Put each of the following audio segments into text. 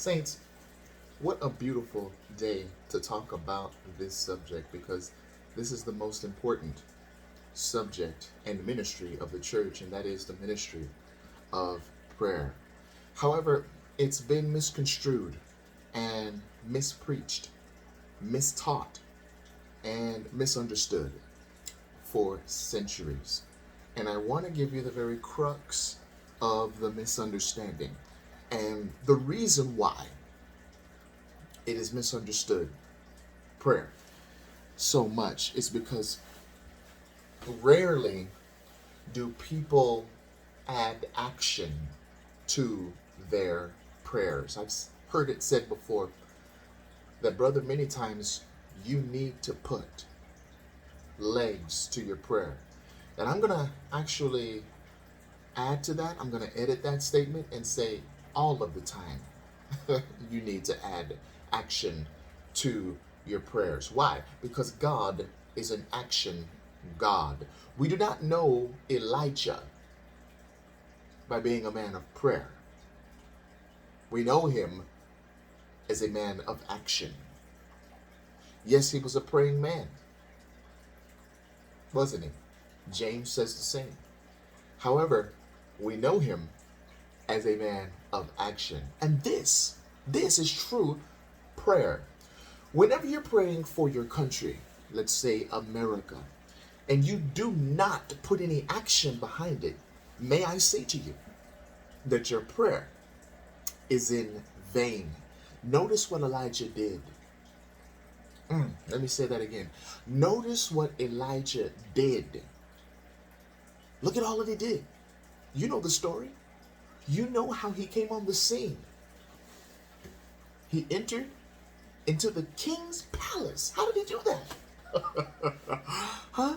Saints, what a beautiful day to talk about this subject because this is the most important subject and ministry of the church, and that is the ministry of prayer. However, it's been misconstrued and mispreached, mistaught, and misunderstood for centuries. And I want to give you the very crux of the misunderstanding and the reason why it is misunderstood prayer so much is because rarely do people add action to their prayers. I've heard it said before that, brother, many times you need to put legs to your prayer. And I'm going to actually add to that. I'm going to edit that statement and say all of the time you need to add action to your prayers. Why? Because God is an action God. We do not know Elijah by being a man of prayer. We know him as a man of action. Yes, he was a praying man, wasn't he? James says the same. However, we know him as a man of action. And this is true prayer. Whenever you're praying for your country, let's say America, and you do not put any action behind it, may I say to you that your prayer is in vain. Notice what Elijah did. Let me say that again. Notice what Elijah did. Look at all that he did. You know the story. You know how he came on the scene. He entered into the king's palace. How did he do that? Huh?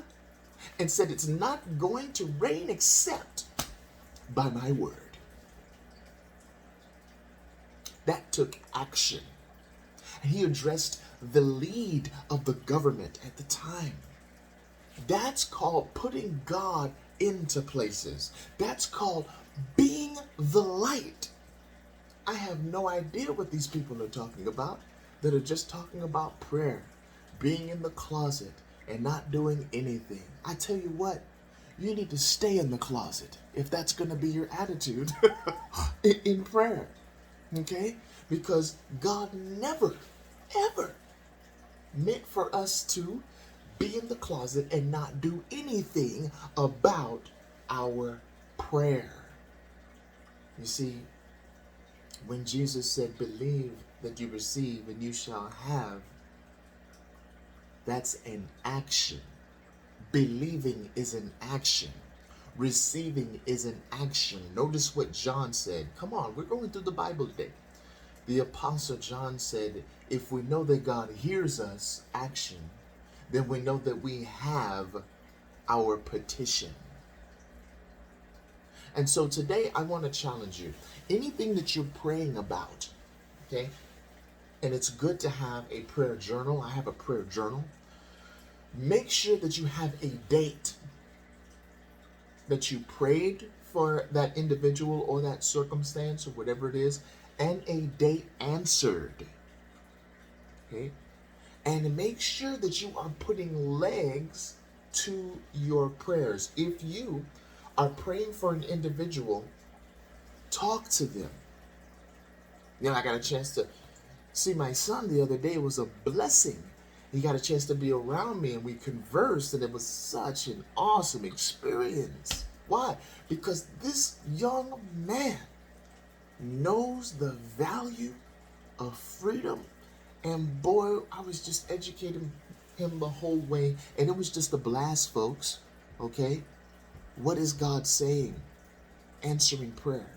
And said, it's not going to rain except by my word. That took action. And he addressed the lead of the government at the time. That's called putting God into places. That's called being the light. I have no idea what these people are talking about that are just talking about prayer, being in the closet and not doing anything. I tell you what, you need to stay in the closet if that's going to be your attitude in prayer. Okay? Because God never, ever meant for us to be in the closet and not do anything about our prayer. You see, when Jesus said, believe that you receive and you shall have, that's an action. Believing is an action. Receiving is an action. Notice what John said. Come on, we're going through the Bible today. The Apostle John said, if we know that God hears us, action, then we know that we have our petition. And so today I want to challenge you. Anything that you're praying about, okay? And it's good to have a prayer journal. I have a prayer journal. Make sure that you have a date that you prayed for that individual or that circumstance or whatever it is, and a date answered. Okay? And make sure that you are putting legs to your prayers. If you are praying for an individual, talk to them. You know, I got a chance to see my son the other day. It was a blessing. He got a chance to be around me and we conversed, and it was such an awesome experience. Why? Because this young man knows the value of freedom. And boy, I was just educating him the whole way. And it was just a blast, folks. Okay? What is God saying? Answering prayer.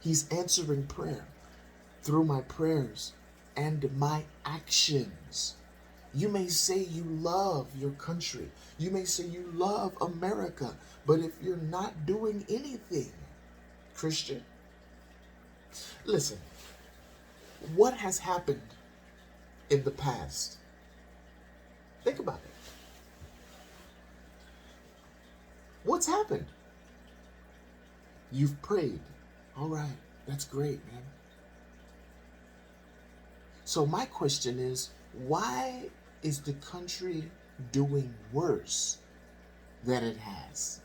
He's answering prayer through my prayers and my actions. You may say you love your country. You may say you love America. But if you're not doing anything, Christian, listen, what has happened in the past? Think about it. What's happened? You've prayed. All right, that's great, man. So my question is, why is the country doing worse than it has?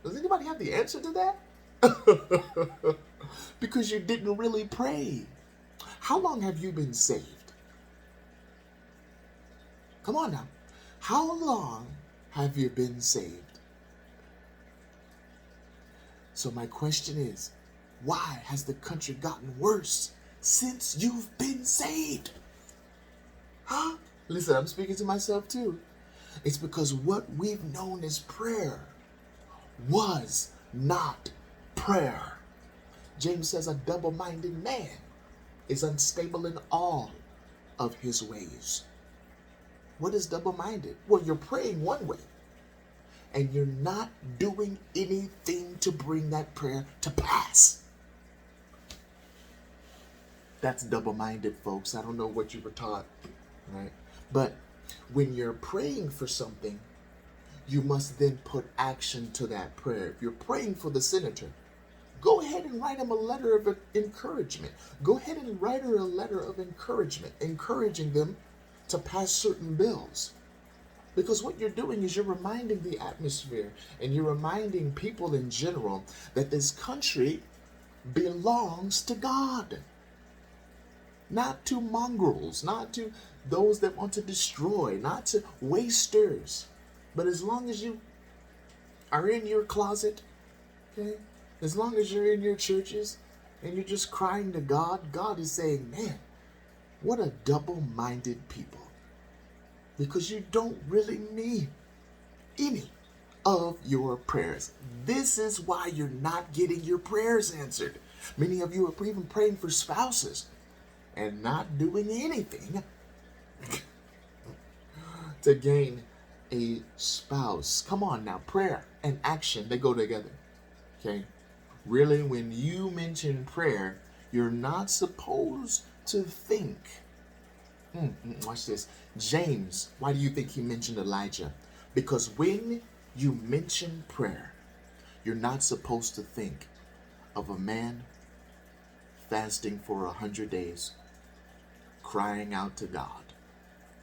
Does anybody have the answer to that? Because you didn't really pray. How long have you been saved? Come on now. How long have you been saved? So my question is, why has the country gotten worse since you've been saved? Huh? Listen, I'm speaking to myself too. It's because what we've known as prayer was not prayer. James says a double-minded man is unstable in all of his ways. What is double-minded? Well, you're praying one way, and you're not doing anything to bring that prayer to pass. That's double-minded, folks. I don't know what you were taught, right? But when you're praying for something, you must then put action to that prayer. If you're praying for the senator, go ahead and write him a letter of encouragement. Go ahead and write her a letter of encouragement, encouraging them to pass certain bills. Because what you're doing is you're reminding the atmosphere and you're reminding people in general that this country belongs to God. Not to mongrels, not to those that want to destroy, not to wasters. But as long as you are in your closet, okay, as long as you're in your churches and you're just crying to God, God is saying, man, what a double-minded people. Because you don't really mean any of your prayers. This is why you're not getting your prayers answered. Many of you are even praying for spouses and not doing anything to gain a spouse. Come on now, prayer and action, they go together. Okay? Really, when you mention prayer, you're not supposed to think. Watch this. James, why do you think he mentioned Elijah? Because when you mention prayer, you're not supposed to think of a man fasting for 100 days, crying out to God,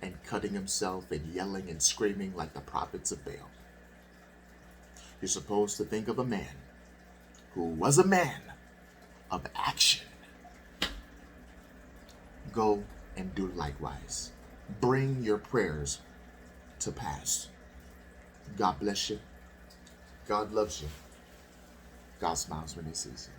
and cutting himself and yelling and screaming like the prophets of Baal. You're supposed to think of a man who was a man of action. Go and do likewise. Bring your prayers to pass. God bless you. God loves you. God smiles when he sees you.